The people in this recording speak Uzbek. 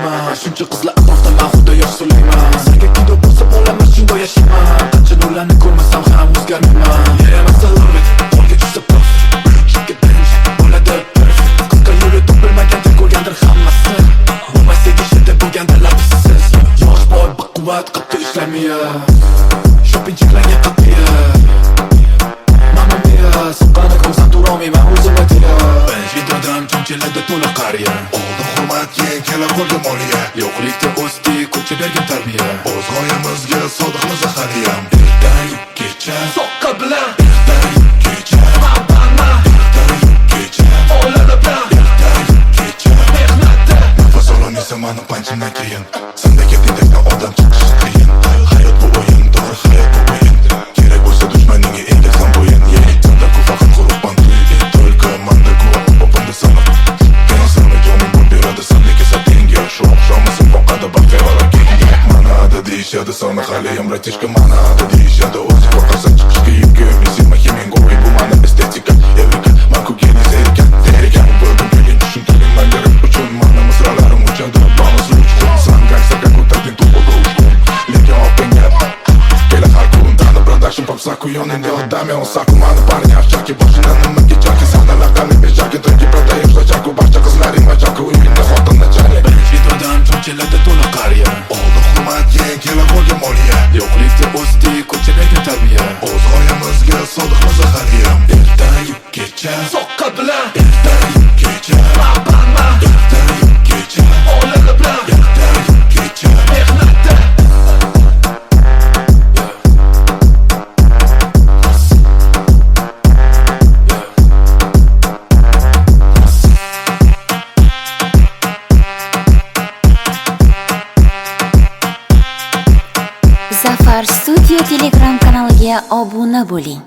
yashayman. Shuncha qizlar atrofda, men xudo yosh so'layman. Senga kido bo'lsa bo'laman, shunday yashayman. Qancha nurlarni ko'rmasam ham o'zgarmayman. Masalan, qo'lga tushsa prof, shunga tinch bo'ladi perfect. Qizga yo'li topilmaganda ko'rgandir hammasi. Bo'lmay sevishida bo'lganda labsiz. Yosh boy baquvvat, qattiq ishlaymiz. Shopping cheklangan qat'iy. Mamma mia, soqqani ko'rsam turolmayman o'zimga tiya. Bench videodan chunchilarda to'la qariya. Oldin hurmat, keyin kelar qo'lga moliya. Yo'qlikda o'sdik, ko'cha bergan tarbiya. O'z g'oyamizga sodiqmiz haliyam. Ertayu kecha soqqa bilan, Ertayu kecha mabana, Ertayu kecha oladi bilan, Ertayu kecha mehnatda. Nafas ololmaysan mani panchimdan keyin. Senda ketdingdan odam chiqishi qiyin. Hayot bu o'yin, to'g'ri hayot bu o'yin. Kerak bo'lsa dushmaningga engasan bo'yin. Senda ku faqat qurban только manda ku opanda sana. Kenasana jonim bu beradi senda kesa tenga. Shu oqshomimiz boqadi baxtiyor kenga. Mana ada deyishadi sana haliyam bratishka. Mana ada deyishadi o'zi qo'rqasan chiqishga yibga. Mesima Hemingway bu mana estetika. Evrika, man ku genius erkan. Terikan bo'ldim keyin tushuntiring mangarim uchun. Mana misralarim uchadi ba'zi uchun. San gangsta ko'tarding tuboga uchun. Lekin open gap. Kela har kun dana production pop saku yoninde odam on saku mani parnya chaki boshidan nima kechaki sanalar qani bechaki tungi prodayev chaku barcha qizlaring va chaku uyingda xotinna chali. Videodan chunchilarda to'la qariya. Oldin hurmat, keyin kelar qo'lga moliya. Yo'qlikda o'sdik, ko'cha bergan tarbiya. O'z g'oyamizga sodiqmiz haliyam. Ertayu kecha soqqa bilan, Ertayu kecha mabana, Ertayu kecha oladi bilan, Ertayu kecha mehnatda. Zafar Studio Telegram kanaliga obuna bo'ling.